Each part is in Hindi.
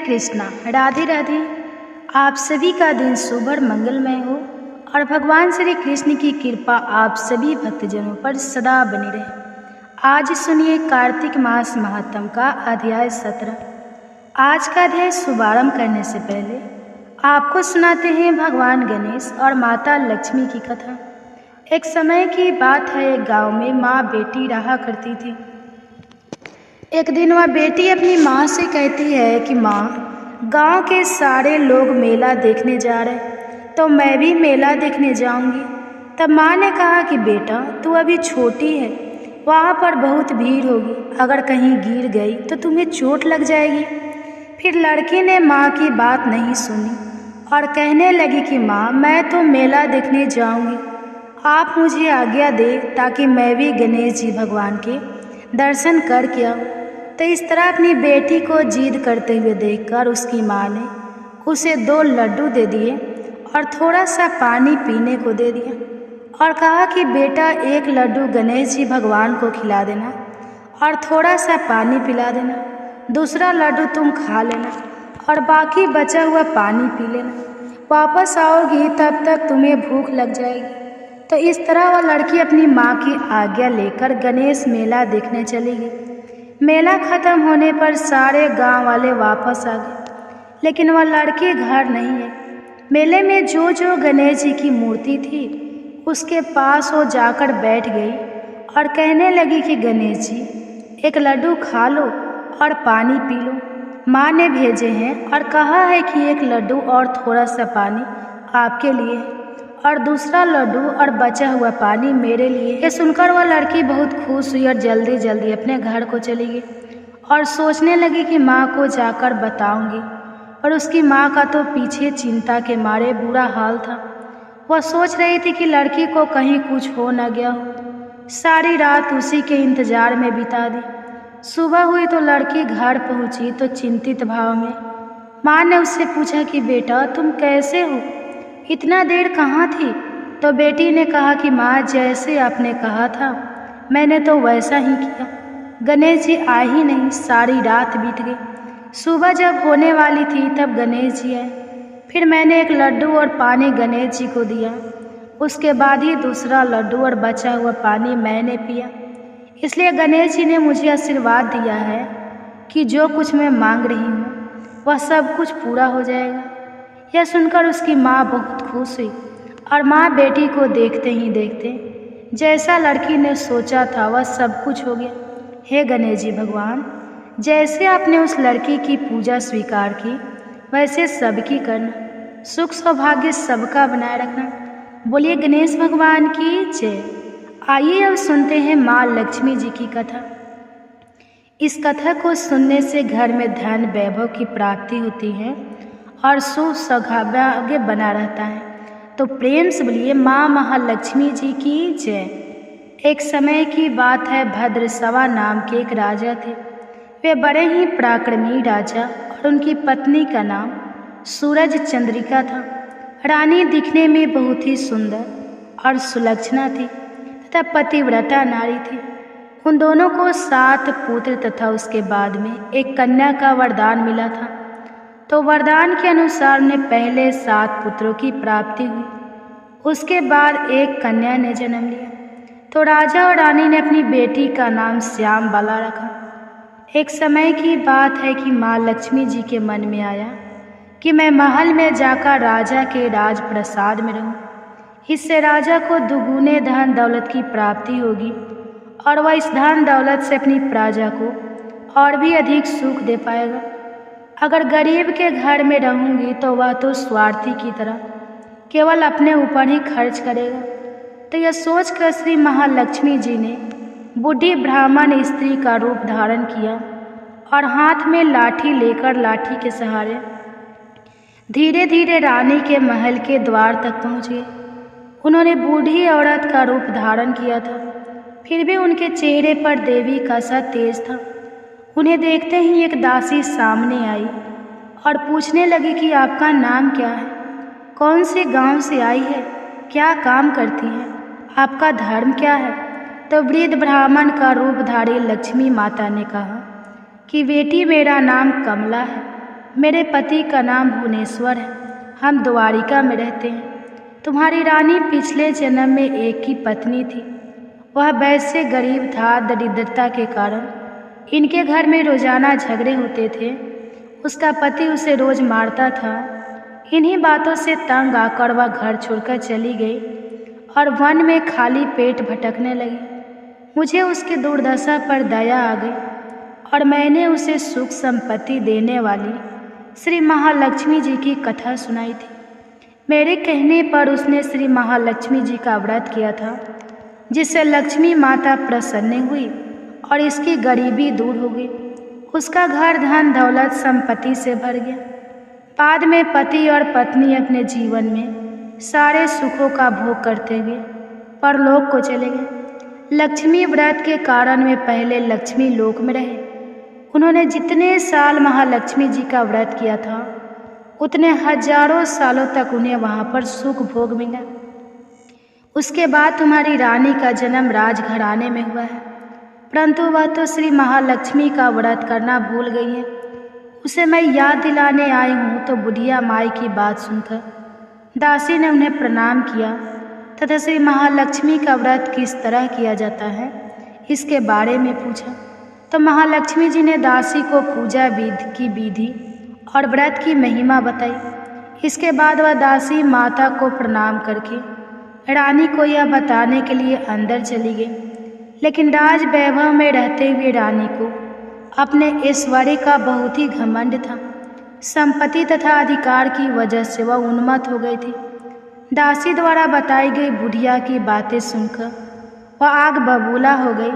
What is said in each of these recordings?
कृष्णा, राधे राधे। आप सभी का दिन शुभ और मंगलमय हो और भगवान श्री कृष्ण की कृपा आप सभी भक्तजनों पर सदा बनी रहे। आज सुनिए कार्तिक मास महात्म का अध्याय 17। आज का अध्याय शुभारंभ करने से पहले आपको सुनाते हैं भगवान गणेश और माता लक्ष्मी की कथा। एक समय की बात है, एक गांव में माँ बेटी रहा करती थी। एक दिन वह बेटी अपनी माँ से कहती है कि माँ, गांव के सारे लोग मेला देखने जा रहे, तो मैं भी मेला देखने जाऊंगी। तब माँ ने कहा कि बेटा, तू अभी छोटी है, वहाँ पर बहुत भीड़ होगी, अगर कहीं गिर गई तो तुम्हें चोट लग जाएगी। फिर लड़की ने माँ की बात नहीं सुनी और कहने लगी कि माँ, मैं तो मेला देखने जाऊंगी, आप मुझे आज्ञा दे ताकि मैं भी गणेश जी भगवान के दर्शन करके आऊँ। तो इस तरह अपनी बेटी को जिद करते हुए देखकर उसकी माँ ने उसे 2 लड्डू दे दिए और थोड़ा सा पानी पीने को दे दिया और कहा कि बेटा, एक लड्डू गणेश जी भगवान को खिला देना और थोड़ा सा पानी पिला देना, दूसरा लड्डू तुम खा लेना और बाकी बचा हुआ पानी पी लेना। वापस आओगी तब तक तुम्हें भूख लग जाएगी। तो इस तरह वह लड़की अपनी माँ की आज्ञा लेकर गणेश मेला देखने चली गई। मेला खत्म होने पर सारे गांव वाले वापस आ गए, लेकिन वह लड़की घर नहीं है। मेले में जो जो गणेश जी की मूर्ति थी उसके पास वो जाकर बैठ गई और कहने लगी कि गणेश जी, एक लड्डू खा लो और पानी पी लो, माँ ने भेजे हैं और कहा है कि एक लड्डू और थोड़ा सा पानी आपके लिए है और दूसरा लड्डू और बचा हुआ पानी मेरे लिए। ये सुनकर वह लड़की बहुत खुश हुई और जल्दी जल्दी अपने घर को चली गई और सोचने लगी कि माँ को जाकर बताऊंगी। और उसकी माँ का तो पीछे चिंता के मारे बुरा हाल था। वह सोच रही थी कि लड़की को कहीं कुछ हो न गया हो। सारी रात उसी के इंतजार में बिता दी। सुबह हुई तो लड़की घर पहुंची तो चिंतित भाव में माँ ने उससे पूछा कि बेटा, तुम कैसे हो, इतना देर कहाँ थी? तो बेटी ने कहा कि माँ, जैसे आपने कहा था मैंने तो वैसा ही किया। गणेश जी आ ही नहीं, सारी रात बीत गई। सुबह जब होने वाली थी तब गणेश जी आए। फिर मैंने एक लड्डू और पानी गणेश जी को दिया, उसके बाद ही दूसरा लड्डू और बचा हुआ पानी मैंने पिया। इसलिए गणेश जी ने मुझे आशीर्वाद दिया है कि जो कुछ मैं मांग रही हूँ वह सब कुछ पूरा हो जाएगा। यह सुनकर उसकी माँ बहुत खुश हुई और माँ बेटी को देखते ही देखते जैसा लड़की ने सोचा था वह सब कुछ हो गया। हे गणेश जी भगवान, जैसे आपने उस लड़की की पूजा स्वीकार की वैसे सबकी करना, सुख सौभाग्य सबका बनाए रखना। बोलिए गणेश भगवान की जय। आइए अब सुनते हैं माँ लक्ष्मी जी की कथा। इस कथा को सुनने से घर में धन वैभव की प्राप्ति होती है और सुख सौभाग्य बना रहता है। तो प्रेम से बोलिए माँ महालक्ष्मी जी की जय। एक समय की बात है, भद्रसवा नाम के एक राजा थे। वे बड़े ही पराक्रमी राजा और उनकी पत्नी का नाम सूरज चंद्रिका था। रानी दिखने में बहुत ही सुंदर और सुलक्षणा थी तथा पतिव्रता नारी थी। उन दोनों को 7 पुत्र तथा उसके बाद में एक कन्या का वरदान मिला था। तो वरदान के अनुसार उन्हें पहले 7 पुत्रों की प्राप्ति हुई, उसके बाद एक कन्या ने जन्म लिया। तो राजा और रानी ने अपनी बेटी का नाम श्याम बाला रखा। एक समय की बात है कि माँ लक्ष्मी जी के मन में आया कि मैं महल में जाकर राजा के राजप्रसाद में रहूं, इससे राजा को दुगुने धन दौलत की प्राप्ति होगी और वह इस धन दौलत से अपनी प्रजा को और भी अधिक सुख दे पाएगा। अगर गरीब के घर में रहूंगी तो वह तो स्वार्थी की तरह केवल अपने ऊपर ही खर्च करेगा। तो यह सोचकर श्री महालक्ष्मी जी ने बूढ़ी ब्राह्मण स्त्री का रूप धारण किया और हाथ में लाठी लेकर लाठी के सहारे धीरे धीरे रानी के महल के द्वार तक पहुँच गए। उन्होंने बूढ़ी औरत का रूप धारण किया था, फिर भी उनके चेहरे पर देवी का सा तेज था। उन्हें देखते ही एक दासी सामने आई और पूछने लगी कि आपका नाम क्या है, कौन से गांव से आई है, क्या काम करती है, आपका धर्म क्या है? तो वृद्ध ब्राह्मण का रूपधारी लक्ष्मी माता ने कहा कि बेटी, मेरा नाम कमला है, मेरे पति का नाम भुवनेश्वर है। हम द्वारिका में रहते हैं। तुम्हारी रानी पिछले जन्म में एक ही पत्नी थी। वह वैसे गरीब था, दरिद्रता के कारण इनके घर में रोजाना झगड़े होते थे। उसका पति उसे रोज मारता था। इन्हीं बातों से तंग आकर वह घर छोड़कर चली गई और वन में खाली पेट भटकने लगी। मुझे उसकी दुर्दशा पर दया आ गई और मैंने उसे सुख संपत्ति देने वाली श्री महालक्ष्मी जी की कथा सुनाई थी। मेरे कहने पर उसने श्री महालक्ष्मी जी का व्रत किया था, जिससे लक्ष्मी माता प्रसन्न हुई और इसकी गरीबी दूर हो गई। उसका घर धन दौलत संपत्ति से भर गया। बाद में पति और पत्नी अपने जीवन में सारे सुखों का भोग करते हुए परलोक को चले गए। लक्ष्मी व्रत के कारण वे पहले लक्ष्मी लोक में रहे। उन्होंने जितने साल महालक्ष्मी जी का व्रत किया था, उतने हजारों सालों तक उन्हें वहाँ पर सुख भोग मिला। उसके बाद तुम्हारी रानी का जन्म राजघराने में हुआ है, परंतु वह तो श्री महालक्ष्मी का व्रत करना भूल गई है। उसे मैं याद दिलाने आई हूँ। तो बुढ़िया माई की बात सुनकर दासी ने उन्हें प्रणाम किया तथा श्री महालक्ष्मी का व्रत किस तरह किया जाता है इसके बारे में पूछा। तो महालक्ष्मी जी ने दासी को पूजा की विधि और व्रत की महिमा बताई। इसके बाद वह दासी माता को प्रणाम करके रानी को यह बताने के लिए अंदर चली गई। लेकिन राज वैभव में रहते हुए रानी को अपने ऐश्वर्य का बहुत ही घमंड था। संपत्ति तथा अधिकार की वजह से वह उन्मत्त हो गई थी। दासी द्वारा बताई गई बुढ़िया की बातें सुनकर वह आग बबूला हो गई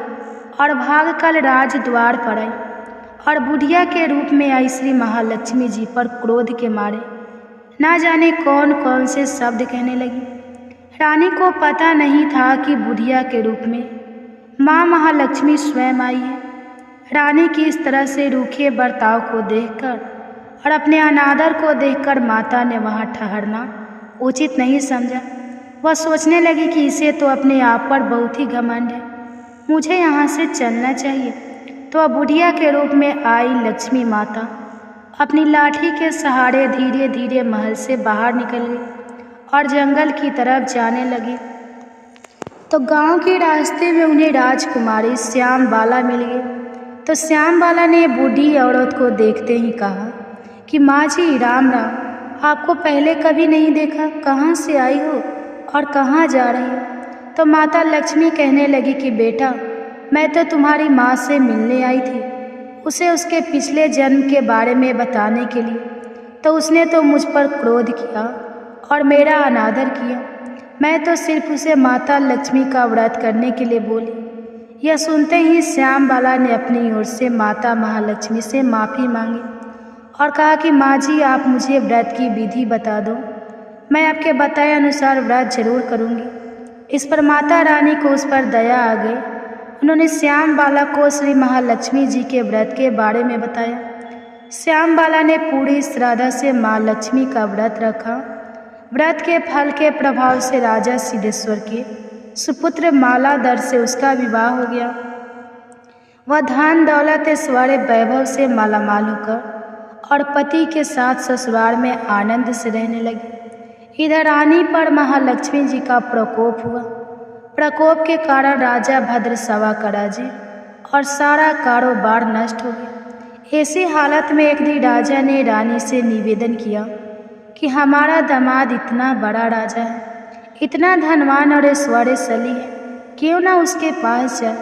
और भागकर राज द्वार पर आई और बुढ़िया के रूप में आई श्री महालक्ष्मी जी पर क्रोध के मारे ना जाने कौन कौन से शब्द कहने लगी। रानी को पता नहीं था कि बुढ़िया के रूप में माँ महालक्ष्मी स्वयं आई है। रानी की इस तरह से रूखे बर्ताव को देखकर और अपने अनादर को देखकर माता ने वहाँ ठहरना उचित नहीं समझा। वह सोचने लगी कि इसे तो अपने आप पर बहुत ही घमंड है, मुझे यहाँ से चलना चाहिए। तो वह बुढ़िया के रूप में आई लक्ष्मी माता अपनी लाठी के सहारे धीरे धीरे महल से बाहर निकल गई और जंगल की तरफ जाने लगी। तो गांव के रास्ते में उन्हें राजकुमारी श्याम बाला मिल गई। तो श्याम बाला ने बूढ़ी औरत को देखते ही कहा कि माँ जी राम राम, आपको पहले कभी नहीं देखा, कहाँ से आई हो और कहाँ जा रही हो। तो माता लक्ष्मी कहने लगी कि बेटा, मैं तो तुम्हारी माँ से मिलने आई थी, उसे उसके पिछले जन्म के बारे में बताने के लिए। तो उसने तो मुझ पर क्रोध किया और मेरा अनादर किया। मैं तो सिर्फ उसे माता लक्ष्मी का व्रत करने के लिए बोली। यह सुनते ही श्याम बाला ने अपनी ओर से माता महालक्ष्मी से माफ़ी मांगी और कहा कि माँ जी, आप मुझे व्रत की विधि बता दो, मैं आपके बताए अनुसार व्रत जरूर करूँगी। इस पर माता रानी को उस पर दया आ गई। उन्होंने श्याम बाला को श्री महालक्ष्मी जी के व्रत के बारे में बताया। श्याम बाला ने पूरी श्रद्धा से माँ लक्ष्मी का व्रत रखा। व्रत के फल के प्रभाव से राजा सिद्धेश्वर के सुपुत्र मालाधर से उसका विवाह हो गया। वह धन दौलत ऐश्वर्य वैभव से मालामाल होकर और पति के साथ ससुराल में आनंद से रहने लगी। इधर रानी पर महालक्ष्मी जी का प्रकोप हुआ। प्रकोप के कारण राजा भद्रसवा का राज्य और सारा कारोबार नष्ट हो गया। ऐसी हालत में एक दिन राजा ने रानी से निवेदन किया कि हमारा दामाद इतना बड़ा राजा है, इतना धनवान और ऐश्वर्यशाली है, क्यों ना उसके पास जाए,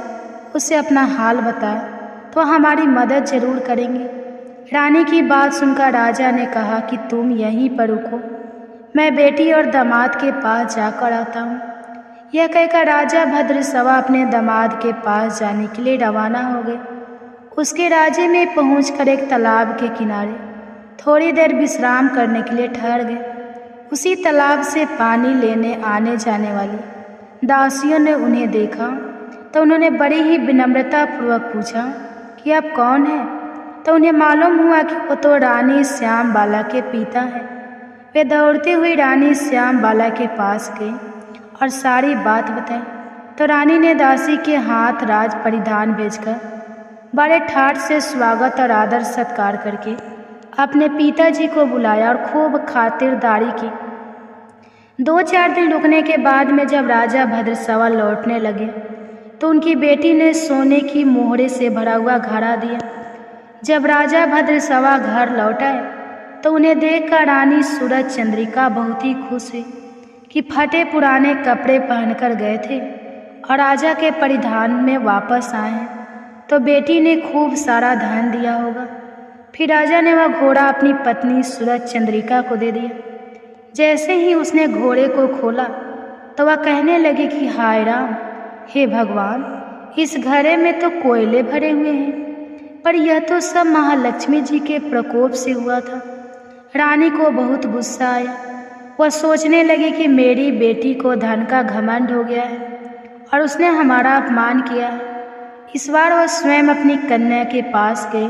उसे अपना हाल बताए तो हमारी मदद जरूर करेंगे। रानी की बात सुनकर राजा ने कहा कि तुम यहीं पर रुको, मैं बेटी और दामाद के पास जाकर आता हूँ। यह कहकर राजा भद्रसवा अपने दामाद के पास जाने के लिए रवाना हो गए। उसके राज्य में पहुंचकर एक तालाब के किनारे थोड़ी देर विश्राम करने के लिए ठहर गए। उसी तालाब से पानी लेने आने जाने वाली दासियों ने उन्हें देखा तो उन्होंने बड़ी ही विनम्रतापूर्वक पूछा कि आप कौन हैं। तो उन्हें मालूम हुआ कि वो तो रानी श्याम बाला के पिता हैं। वे दौड़ते हुए रानी श्याम बाला के पास गए और सारी बात बताई। तो रानी ने दासी के हाथ राज परिधान भेजकर बड़े ठाठ से स्वागत और आदर सत्कार करके अपने पिताजी को बुलाया और खूब खातिरदारी की। 2-4 दिन रुकने के बाद में जब राजा भद्रसवा लौटने लगे तो उनकी बेटी ने सोने की मोहरे से भरा हुआ घड़ा दिया। जब राजा भद्रसवा घर लौट आए तो उन्हें देखकर रानी सूरज चंद्रिका बहुत ही खुश हुई कि फटे पुराने कपड़े पहनकर गए थे और राजा के परिधान में वापस आए हैं तो बेटी ने खूब सारा धन दिया होगा। फिर राजा ने वह घोड़ा अपनी पत्नी सूरज चंद्रिका को दे दिया। जैसे ही उसने घोड़े को खोला तो वह कहने लगी कि हाय राम, हे भगवान, इस घड़े में तो कोयले भरे हुए हैं, पर यह तो सब महालक्ष्मी जी के प्रकोप से हुआ था। रानी को बहुत गुस्सा आया। वह सोचने लगी कि मेरी बेटी को धन का घमंड हो गया है और उसने हमारा अपमान किया है। इस बार वह स्वयं अपनी कन्या के पास गई।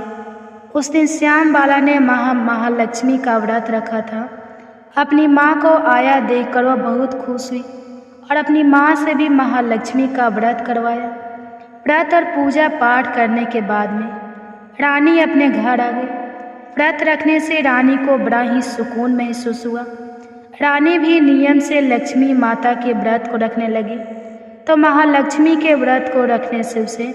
उस दिन श्याम बाला ने महालक्ष्मी का व्रत रखा था। अपनी माँ को आया देखकर वह बहुत खुश हुई और अपनी माँ से भी महालक्ष्मी का व्रत करवाया। व्रत और पूजा पाठ करने के बाद में रानी अपने घर आ गई। व्रत रखने से रानी को बड़ा ही सुकून महसूस हुआ। रानी भी नियम से लक्ष्मी माता के व्रत को रखने लगी तो महालक्ष्मी के व्रत को रखने से उसे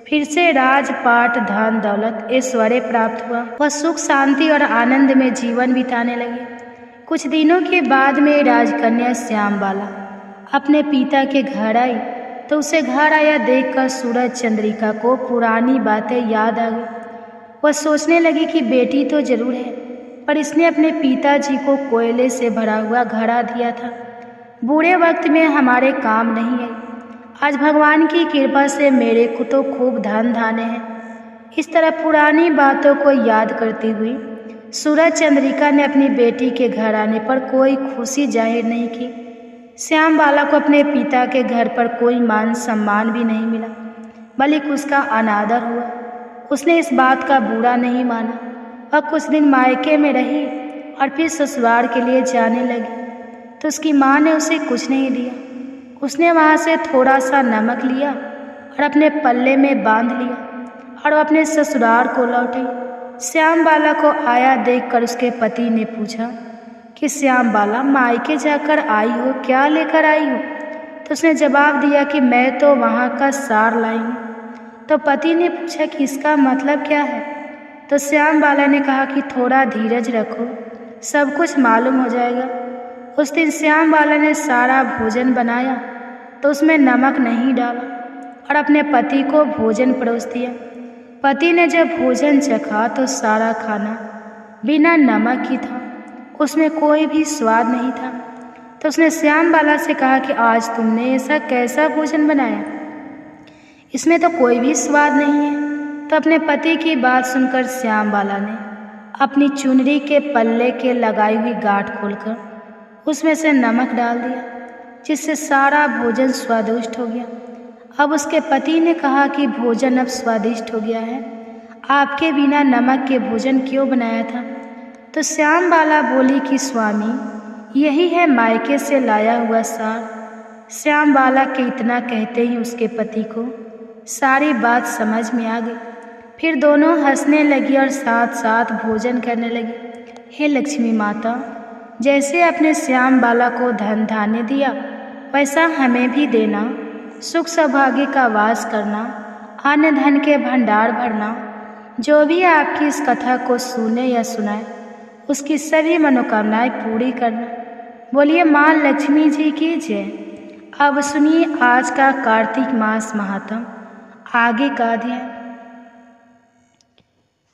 फिर से राजपाट, धन दौलत, ऐश्वर्य प्राप्त हुआ। वह सुख शांति और आनंद में जीवन बिताने लगी। कुछ दिनों के बाद में राजकन्या श्याम बाला अपने पिता के घर आई तो उसे घर आया देखकर सूरज चंद्रिका को पुरानी बातें याद आ गई। वह सोचने लगी कि बेटी तो जरूर है, पर इसने अपने पिताजी को कोयले से भरा हुआ घड़ा दिया था। बुरे वक्त में हमारे काम नहीं आई। आज भगवान की कृपा से मेरे को तो खूब धन धाने हैं। इस तरह पुरानी बातों को याद करती हुई सूरज चंद्रिका ने अपनी बेटी के घर आने पर कोई खुशी जाहिर नहीं की। श्याम बाला को अपने पिता के घर पर कोई मान सम्मान भी नहीं मिला, बल्कि उसका अनादर हुआ। उसने इस बात का बुरा नहीं माना। वह कुछ दिन मायके में रही और फिर ससुराल के लिए जाने लगी तो उसकी माँ ने उसे कुछ नहीं दिया। उसने वहाँ से थोड़ा सा नमक लिया और अपने पल्ले में बांध लिया और वह अपने ससुराल को लौट आई। श्याम बाला को आया देखकर उसके पति ने पूछा कि श्याम बाला, मायके जाकर आई हो, क्या लेकर आई हो? तो उसने जवाब दिया कि मैं तो वहाँ का सार लाई हूँ। तो पति ने पूछा कि इसका मतलब क्या है? तो श्याम बाला ने कहा कि थोड़ा धीरज रखो, सब कुछ मालूम हो जाएगा। उस दिन श्याम बाला ने सारा भोजन बनाया तो उसमें नमक नहीं डाला और अपने पति को भोजन परोस दिया। पति ने जब भोजन चखा तो सारा खाना बिना नमक ही था, उसमें कोई भी स्वाद नहीं था। तो उसने श्याम बाला से कहा कि आज तुमने ऐसा कैसा भोजन बनाया, इसमें तो कोई भी स्वाद नहीं है। तो अपने पति की बात सुनकर श्याम बाला ने अपनी चुनरी के पल्ले के लगाई हुई गांठ खोलकर उसमें से नमक डाल दिया, जिससे सारा भोजन स्वादिष्ट हो गया। अब उसके पति ने कहा कि भोजन अब स्वादिष्ट हो गया है, आपके बिना नमक के भोजन क्यों बनाया था? तो श्याम बाला बोली कि स्वामी, यही है मायके से लाया हुआ सार। श्याम बाला के इतना कहते ही उसके पति को सारी बात समझ में आ गई। फिर दोनों हंसने लगी और साथ साथ भोजन करने लगी। हे लक्ष्मी माता, जैसे अपने श्याम बाला को धन धान्य दिया वैसा हमें भी देना, सुख सौभाग्य का वास करना, अन्न धन के भंडार भरना। जो भी आपकी इस कथा को सुने या सुनाए उसकी सभी मनोकामनाएं पूरी करना। बोलिए माँ लक्ष्मी जी की जय। अब सुनिए आज का कार्तिक मास महात्म, आगे का अध्याय।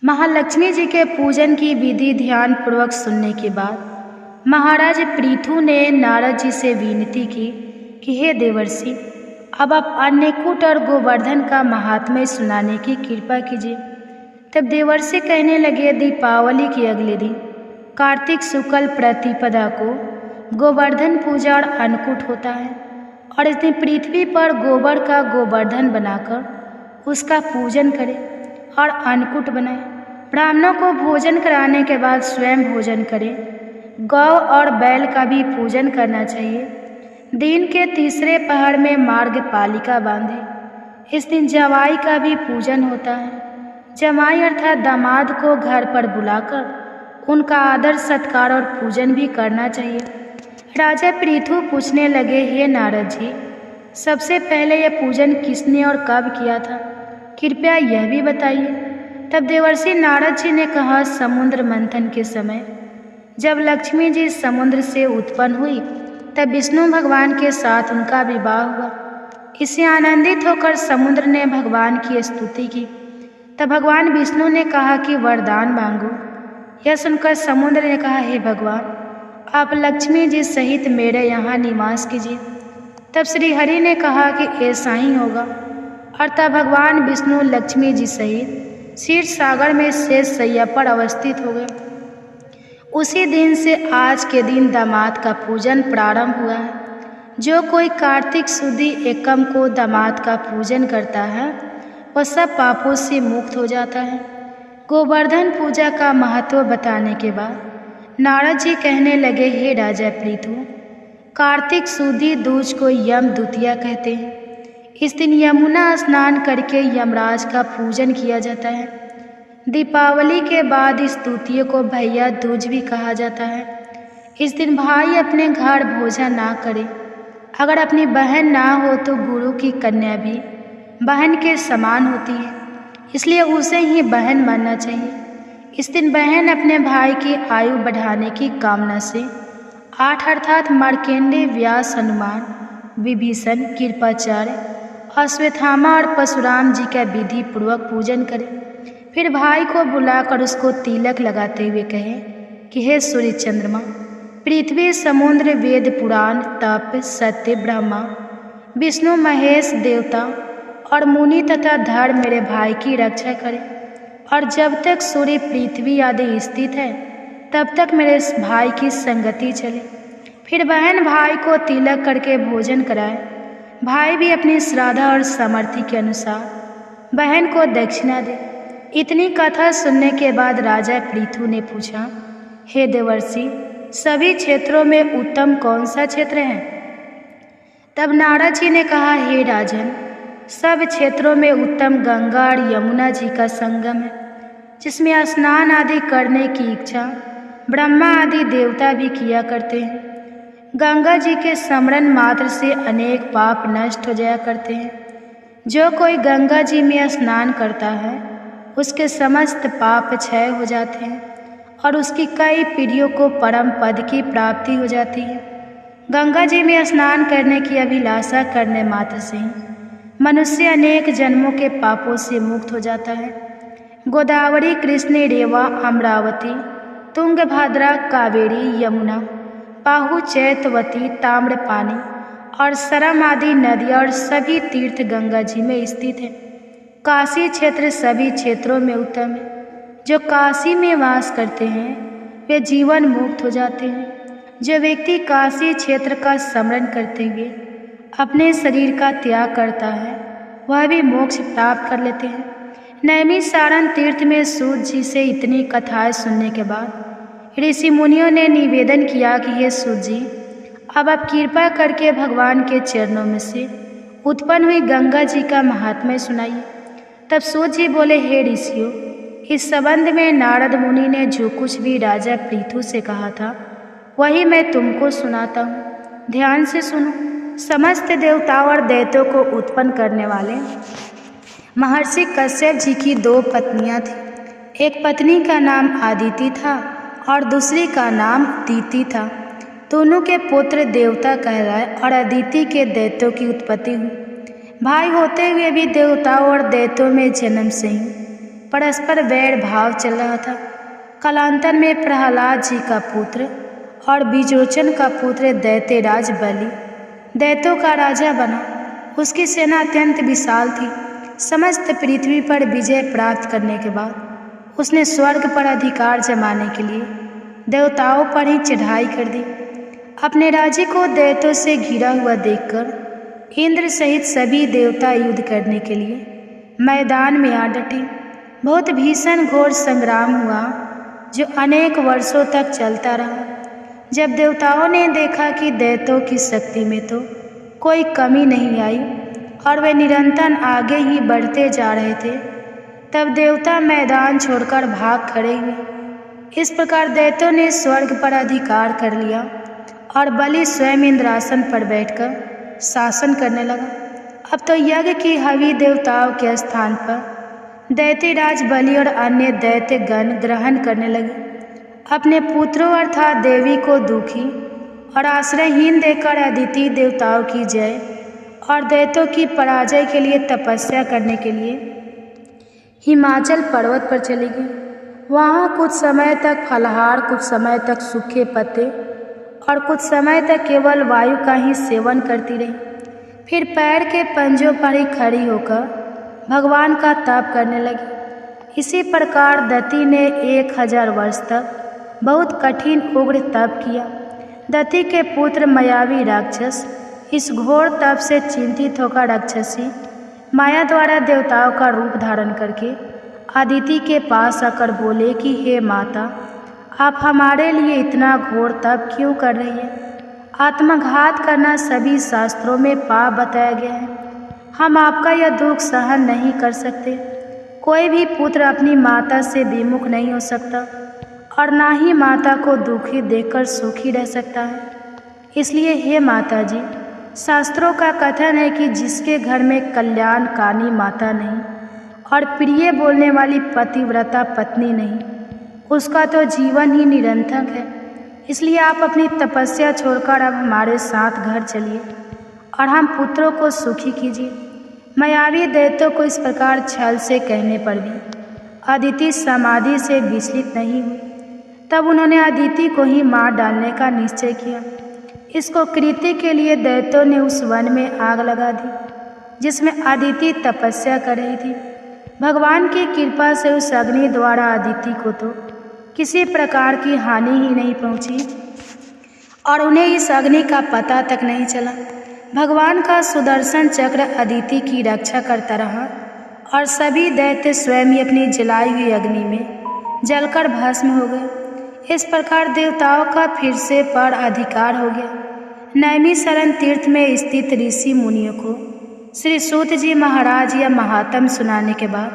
महालक्ष्मी जी के पूजन की विधि ध्यान पूर्वक सुनने के बाद महाराज पृथु ने नारद जी से विनती की कि हे देवर्षि, अब आप अन्नकूट और गोवर्धन का महात्म्य सुनाने की कृपा कीजिए। तब देवर्षि कहने लगे, दीपावली के अगले दिन कार्तिक शुक्ल प्रतिपदा को गोवर्धन पूजा और अन्नकूट होता है और इस दिन पृथ्वी पर गोबर का गोवर्धन बनाकर उसका पूजन करें और अन्नकूट बनाएं। ब्राह्मणों को भोजन कराने के बाद स्वयं भोजन करें। गौ और बैल का भी पूजन करना चाहिए। दिन के तीसरे पहर में मार्गपालिका बांधे। इस दिन जवाई का भी पूजन होता है। जमाई अर्थात दामाद को घर पर बुलाकर उनका आदर सत्कार और पूजन भी करना चाहिए। राजा पृथु पूछने लगे, हे नारद जी, सबसे पहले यह पूजन किसने और कब किया था? कृपया यह भी बताइए। तब देवर्षि नारद जी ने कहा, समुद्र मंथन के समय जब लक्ष्मी जी समुद्र से उत्पन्न हुई तब विष्णु भगवान के साथ उनका विवाह हुआ। इससे आनंदित होकर समुद्र ने भगवान की स्तुति की। तब भगवान विष्णु ने कहा कि वरदान मांगो। यह सुनकर समुद्र ने कहा, हे भगवान, आप लक्ष्मी जी सहित मेरे यहाँ निवास कीजिए। तब श्री हरि ने कहा कि ऐसा ही होगा, और तब भगवान विष्णु लक्ष्मी जी सहित क्षीर सागर में शेष शैया पर अवस्थित हो गए। उसी दिन से आज के दिन दामाद का पूजन प्रारंभ हुआ है। जो कोई कार्तिक शुद्धि एकम को दामाद का पूजन करता है वह सब पापों से मुक्त हो जाता है। गोवर्धन पूजा का महत्व बताने के बाद नारद जी कहने लगे, हे राजा पृथु, कार्तिक शुद्धि दूज को यम द्वितीया कहते हैं। इस दिन यमुना स्नान करके यमराज का पूजन किया जाता है। दीपावली के बाद इस द्वितीय को भैया दूज भी कहा जाता है। इस दिन भाई अपने घर भोजन ना करे। अगर अपनी बहन ना हो तो गुरु की कन्या भी बहन के समान होती है, इसलिए उसे ही बहन मानना चाहिए। इस दिन बहन अपने भाई की आयु बढ़ाने की कामना से 8 अर्थात मार्कंडेय, व्यास, हनुमान, विभीषण, कृपाचार्य, अश्वत्थामा और परशुराम जी का विधि पूर्वक पूजन करें। फिर भाई को बुलाकर उसको तिलक लगाते हुए कहे कि हे सूर्य चंद्रमा, पृथ्वी, समुद्र, वेद, पुराण, तप, सत्य, ब्रह्मा, विष्णु, महेश, देवता और मुनि तथा धर्म मेरे भाई की रक्षा करें, और जब तक सूर्य, पृथ्वी आदि स्थित है तब तक मेरे भाई की संगति चले। फिर बहन भाई को तिलक करके भोजन कराए। भाई भी अपनी श्रद्धा और सामर्थ्य के अनुसार बहन को दक्षिणा दे। इतनी कथा सुनने के बाद राजा पृथु ने पूछा, हे देवर्षि, सभी क्षेत्रों में उत्तम कौन सा क्षेत्र है? तब नारद जी ने कहा, हे राजन, सब क्षेत्रों में उत्तम गंगा और यमुना जी का संगम है, जिसमें स्नान आदि करने की इच्छा ब्रह्मा आदि देवता भी किया करते हैं। गंगा जी के स्मरण मात्र से अनेक पाप नष्ट हो जाया करते हैं। जो कोई गंगा जी में स्नान करता है उसके समस्त पाप क्षय हो जाते हैं और उसकी कई पीढ़ियों को परम पद की प्राप्ति हो जाती है। गंगा जी में स्नान करने की अभिलाषा करने मात्र से ही मनुष्य अनेक जन्मों के पापों से मुक्त हो जाता है। गोदावरी, कृष्ण, रेवा, अमरावती, तुंगभद्रा, कावेरी, यमुना, बाहु, चैतवती, ताम्रपानी और सरम आदि नदियाँ और सभी तीर्थ गंगा जी में स्थित हैं। काशी क्षेत्र सभी क्षेत्रों में उत्तम है। जो काशी में वास करते हैं वे जीवन मुक्त हो जाते हैं। जो व्यक्ति काशी क्षेत्र का स्मरण करते हुए अपने शरीर का त्याग करता है वह भी मोक्ष प्राप्त कर लेते हैं। नैमिषारण्य तीर्थ में सूत जी से इतनी कथाएं सुनने के बाद ऋषि मुनियों ने निवेदन किया कि हे सूत जी, अब आप कृपा करके भगवान के चरणों में से उत्पन्न हुई गंगा जी का महात्म्य सुनाइए। तब सूत जी बोले, हे ऋषियों, इस संबंध में नारद मुनि ने जो कुछ भी राजा पृथु से कहा था वही मैं तुमको सुनाता हूँ। ध्यान से सुनो। समस्त देवताओं और दैत्यों को उत्पन्न करने वाले महर्षि कश्यप जी की 2 पत्नियां थीं। एक पत्नी का नाम आदिति था और दूसरी का नाम दीति था। दोनों के पुत्र देवता कहलाए और अदिति के दैत्यों की उत्पत्ति हुई। भाई होते हुए भी देवताओं और दैत्यों में जन्म से ही परस्पर वैर भाव चल रहा था। कालांतर में प्रहलाद जी का पुत्र और बीजोचन का पुत्र दैत्यराज बलि दैत्यों का राजा बना। उसकी सेना अत्यंत विशाल थी। समस्त पृथ्वी पर विजय प्राप्त करने के बाद उसने स्वर्ग पर अधिकार जमाने के लिए देवताओं पर ही चढ़ाई कर दी। अपने राज्य को दैत्यों से घिरा हुआ देखकर इंद्र सहित सभी देवता युद्ध करने के लिए मैदान में आ डटे। बहुत भीषण घोर संग्राम हुआ जो अनेक वर्षों तक चलता रहा। जब देवताओं ने देखा कि दैत्यों की शक्ति में तो कोई कमी नहीं आई और वे निरंतर आगे ही बढ़ते जा रहे थे, तब देवता मैदान छोड़कर भाग खड़े हुए। इस प्रकार दैत्यों ने स्वर्ग पर अधिकार कर लिया और बलि स्वयं इंद्रासन पर बैठकर शासन करने लगा। अब तो यज्ञ की हवि देवताओं के स्थान पर दैत्यराज बलि और अन्य दैत्य गण ग्रहण करने लगे। अपने पुत्रों अर्थात देवी को दुखी और आश्रयहीन देकर अदिति देवताओं की जय और दैत्यों की पराजय के लिए तपस्या करने के लिए हिमाचल पर्वत पर चली गई। वहाँ कुछ समय तक फलाहार, कुछ समय तक सूखे पत्ते और कुछ समय तक केवल वायु का ही सेवन करती रही। फिर पैर के पंजों पर ही खड़ी होकर भगवान का तप करने लगी। इसी प्रकार दति ने 1000 वर्ष तक बहुत कठिन उग्र तप किया। दति के पुत्र मायावी राक्षस इस घोर तप से चिंतित होकर राक्षसी माया द्वारा देवताओं का रूप धारण करके अदिति के पास आकर बोले कि हे माता, आप हमारे लिए इतना घोर तप क्यों कर रही हैं? आत्मघात करना सभी शास्त्रों में पाप बताया गया है। हम आपका यह दुख सहन नहीं कर सकते। कोई भी पुत्र अपनी माता से विमुख नहीं हो सकता और ना ही माता को दुखी देखकर सुखी रह सकता है। इसलिए हे माता जी, शास्त्रों का कथन है कि जिसके घर में कल्याणकानी माता नहीं और प्रिय बोलने वाली पतिव्रता पत्नी नहीं, उसका तो जीवन ही निरर्थक है। इसलिए आप अपनी तपस्या छोड़कर अब हमारे साथ घर चलिए और हम पुत्रों को सुखी कीजिए। मायावी दैत्यों को इस प्रकार छल से कहने पर भी अदिति समाधि से विचलित नहीं हुई। तब उन्होंने अदिति को ही मार डालने का निश्चय किया। इसको कृत्य के लिए दैत्यों ने उस वन में आग लगा दी जिसमें अदिति तपस्या कर रही थी। भगवान की कृपा से उस अग्नि द्वारा अदिति को तो किसी प्रकार की हानि ही नहीं पहुंची और उन्हें इस अग्नि का पता तक नहीं चला। भगवान का सुदर्शन चक्र अदिति की रक्षा करता रहा और सभी दैत्य स्वयं ही अपनी जलाई हुई अग्नि में जलकर भस्म हो गए। इस प्रकार देवताओं का फिर से पर अधिकार हो गया। नैमिषारण्य तीर्थ में स्थित ऋषि मुनियों को श्री सूत जी महाराज यह महात्म सुनाने के बाद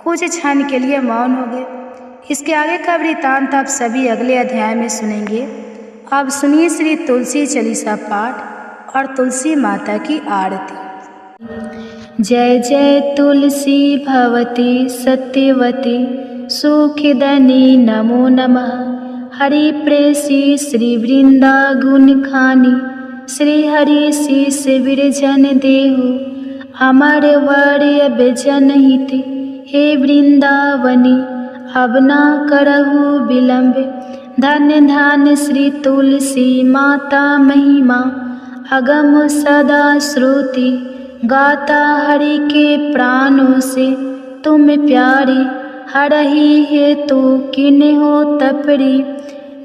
कुछ क्षण के लिए मौन हो गए। इसके आगे का वृत्तांत आप सभी अगले अध्याय में सुनेंगे। अब सुनिए श्री तुलसी चालीसा पाठ और तुलसी माता की आरती। जय जय तुलसी भवती सत्यवती सुखदनी नमो नमः। हरि प्रेसी श्री वृंदा गुण खानी श्री हरि शीस विरजन देहु अमर वर्य बेजन हित हे वृंदावनी अब ना करहु विलंब। धन्य धन्य श्री तुलसी माता महिमा अगम सदा श्रुति गाता हरि के प्राणों से तुम प्यारी। हरहि हेतु किन हो तपरी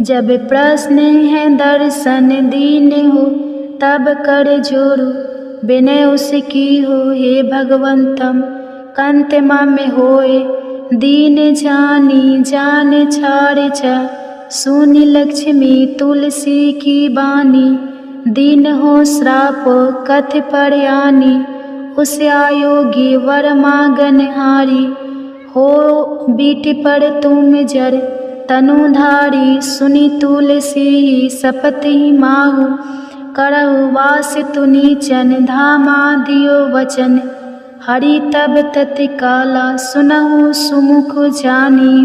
जब प्रश्न है दर्शन दीन हो तब कर जोरु विनय उसकी हो। हे भगवंतम कंत मम होए दीन जानी जान छाड़ छ सुनि लक्ष्मी तुलसी की बानी। दीन हो श्राप कथ परयानी उस आयोगी वर मांगन हारी। हो बीट पर तुम जर तनुधारी सुनि तुलसी सपत ही माहु। करहु वास तुनीचन धामा दियो वचन हरि तब तत्काला सुनहु सुमुख जानी।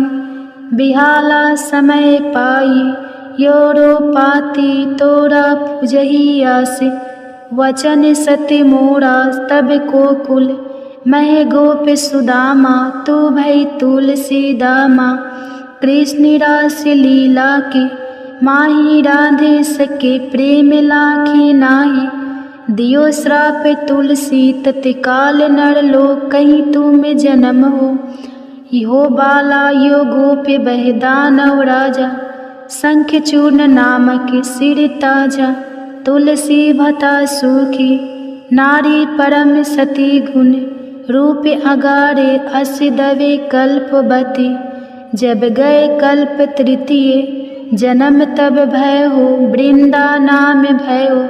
बिहाला समय पाई योरो पाती तोरा पुजही आस। वचन सत्य मोरा तब को कुल मह गोप सुदामा तू भई तुलसी दामा। कृष्ण रास लीला की माही राधे सके प्रेम लाखी नाही। दियो श्राप तुलसी तत्काल नर लोक कहीं तुम जन्म हो। यो बाला यो गोप बह दानव राजा शंख चूर्ण नामक सिर ताजा। तुलसी भता सुखी नारी परम सती गुण रूप अगारे अस दवे कल्पवती। जब गए कल्प तृतीय जन्म तब भय हो वृंदा नाम भयो।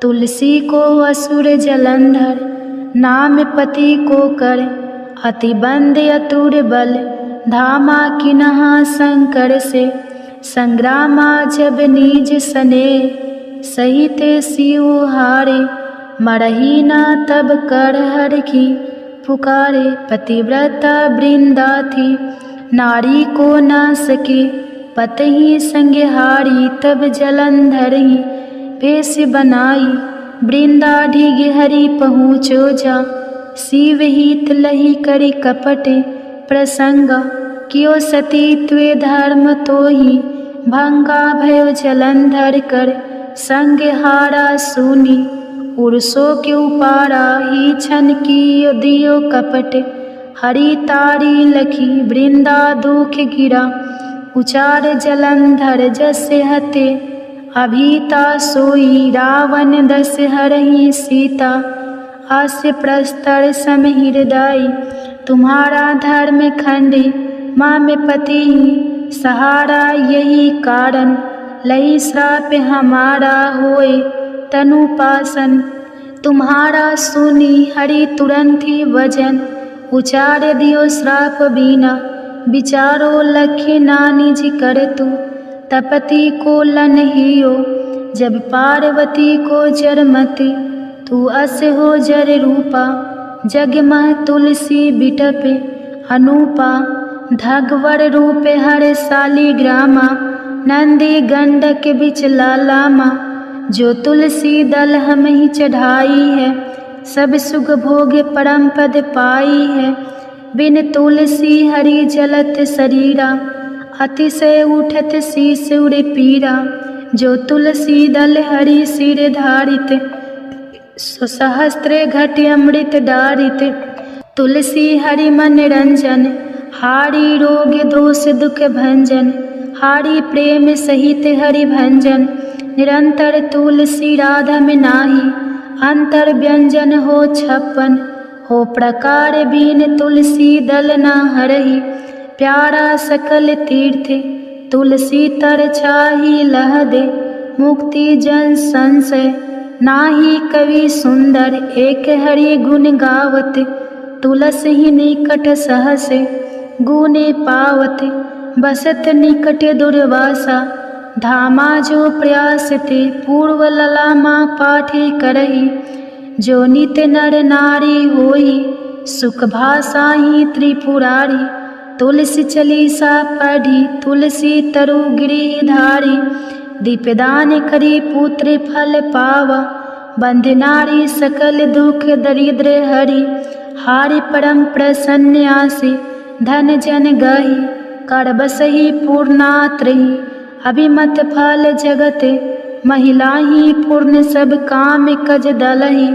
तुलसी को असुर जलंधर नाम पति को कर अति बंद अतुर बल धामा किन्हा शंकर से संग्रामा जब निज सने सहिते शिव हारे मरही ना तब कर हर की पुकारे पतिव्रता वृंदा थी नारी को ना सके पतही संग हारी तब जलंधर ही भेष बनाई वृंदा ढीग हरि पहुँचो जा शिव हित लही करी कपट प्रसंग कियो सती त्वे धर्म तो ही भंगा भयो जलंधर कर संग हारा सुनी उर्सो के उपारा ही छन की दियो कपट हरि तारी लखी वृंदा दुख गिरा उचार जलंधर जसे हते अभीता सोई रावण दस हरहि सीता हास्य प्रस्तर सम हृदय तुम्हारा धर्म खंडे माँ में पति सहारा यही कारण लई श्राप हमारा होए तनुपासन तुम्हारा सुनी हरि तुरंत ही वजन उचार दियो श्राप बीना विचारो लखे नानी जी कर तू तपति को लन हियो जब पार्वती को जरमति तू अस हो जर रूपा जग मह तुलसी बिटपे अनूपा धगवर रूपे हर साली ग्रामा नंदी गंडक बिच लालामा जो तुलसी दल हम ही चढ़ाई है सब सुख भोग परम पद पाई है बिन तुलसी हरि जलत शरीरा अतिशय उठत शीस उड़े पीरा जो तुलसी दल हरि सिर धारित सहस्त्र घट अमृत डारित तुलसी हरि मन रंजन हारी रोग दोष दुख भंजन हारी प्रेम सहित हरि भंजन निरंतर तुलसी राधा में नाही अंतर व्यंजन हो छप्पन हो प्रकार बीन तुलसी दल ना हरही प्यारा सकल तीर्थ तुलसी तर छाही लह दे मुक्ति जन संशय नाही कवि सुंदर एक हरि गुण गावत तुलसी ही निकट सहस गुने पावत बसत निकट दुर्वासा धामा जो प्रयास ते पूर्व ललामा पाठी करही जो नित नर नारी होई सुख भाषा ही त्रिपुरारी तुलसी चलीसा पढ़ी तुलसी तरु गिरिधारी दीपदान करी पुत्र फल पावा बंध नारी सकल दुख दरिद्र हरि हारि परम प्रसन्न आसे धन जन गही कर बसही पूर्णात्रही अभिमत फल जगत महिला ही पूर्ण सब काम कज दलही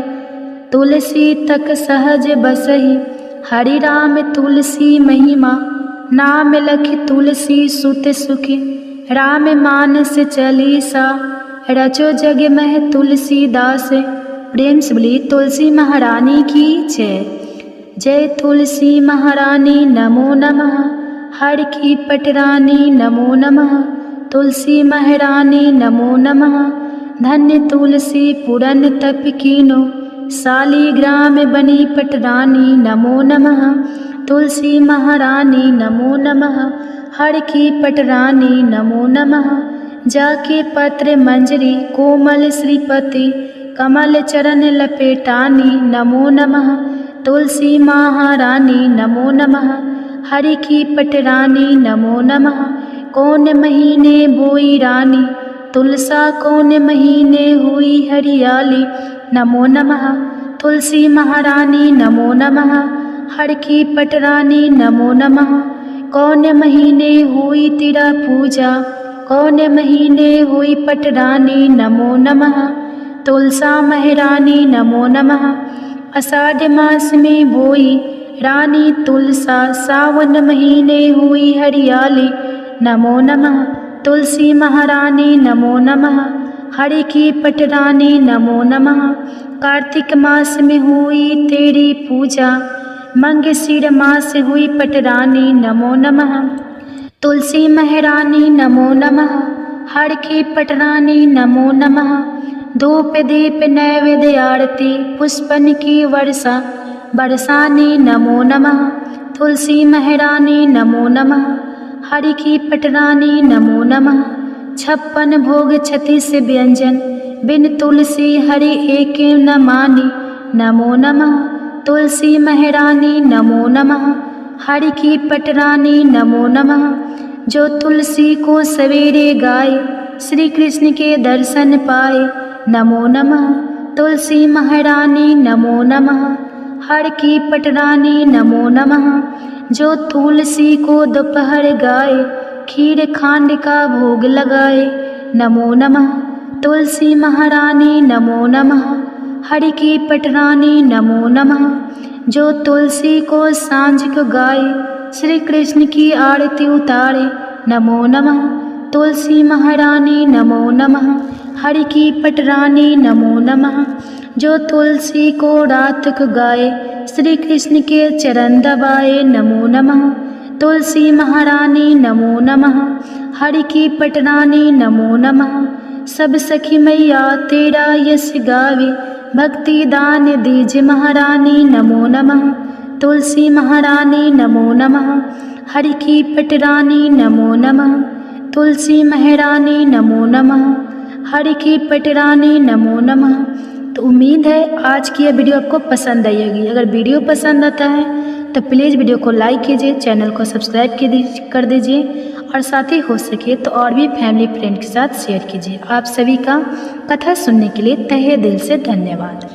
तुलसी तक सहज बसही हरि राम तुलसी महिमा नाम लख तुलसी सुत सुखी राम मानस चलीसा रचो जग मह तुलसी दास। प्रेम से बोली तुलसी महारानी की जय। जय तुलसी महारानी नमो नमः। हर की पटरानी नमो नमः। तुलसी महारानी नमो नमः। धन्य तुलसी पुरन तप कीनो शालीग्राम बनी पटरानी नमो नमः। तुलसी महारानी नमो नमः। हर की पटरानी नमो नमः। जाके पत्र मंजरी कोमल श्रीपति कमल चरण लपेटानी नमो नमः। तुलसी महारानी नमो नमः। हरि की पटरानी नमो नमः। कौन महीने बोई रानी तुलसा कौन महीने हुई हरियाली नमो नमः। तुलसी महारानी नमो नमः। हर की पटरानी नमो नमः। कौन महीने हुई तेरा पूजा कौन महीने हुई पटरानी नमो नमः। तुलसा महारानी नमो नमः। आषाढ़ मास में बोई रानी तुलसा सावन महीने हुई हरियाली नमो नमः। तुलसी महारानी नमो नमः। हरि की पटरानी नमो नमः। कार्तिक मास में हुई तेरी पूजा मंगशीर मास हुई पटरानी नमो नमः। तुलसी महारानी नमो नमः। हर की पटरानी नमो नमः। धूप दीप नैवेद्य आरती पुष्पन की वर्षा बरसाने नमो नमः। तुलसी महारानी नमो नमः। हरि की पटरानी नमो नमः। 56 भोग 36 व्यंजन, बिन तुलसी हरि एक न मानी। नमो नमः तुलसी महारानी नमो नमः। हरि की पटरानी नमो नमः। जो तुलसी को सवेरे गाए, श्री कृष्ण के दर्शन पाए। नमो नमः तुलसी महारानी नमो नमः। हर की पटरानी नमो नमः। जो तुलसी को दोपहर गाए, खीर खांड का भोग लगाए। नमो नमः तुलसी महारानी नमो नमः। हरि की पटरानी नमो नमः। जो तुलसी को सांझ को गाए, श्री कृष्ण की आरती उतारे। नमो नमः तुलसी महारानी नमो नमः। हरि की पटरानी नमो नमः। जो तुलसी को रात को गाए, श्री कृष्ण के चरण दबाए। नमो नमः तुलसी महारानी नमो नमः। हरि की पटरानी नमो नमः। सब सखी मैया तेरा यश गावे, भक्ति दान दीज महारानी। नमो नमः तुलसी महारानी नमो नमः। हरि की पटरानी नमो नमः। तुलसी महारानी नमो नमः। हरि की पटरानी नमो नमः। तो उम्मीद है आज की यह वीडियो आपको पसंद आई होगी। अगर वीडियो पसंद आता है तो प्लीज़ वीडियो को लाइक कीजिए, चैनल को सब्सक्राइब कर दीजिए और साथ ही हो सके तो और भी फैमिली फ्रेंड के साथ शेयर कीजिए। आप सभी का कथा सुनने के लिए तहे दिल से धन्यवाद।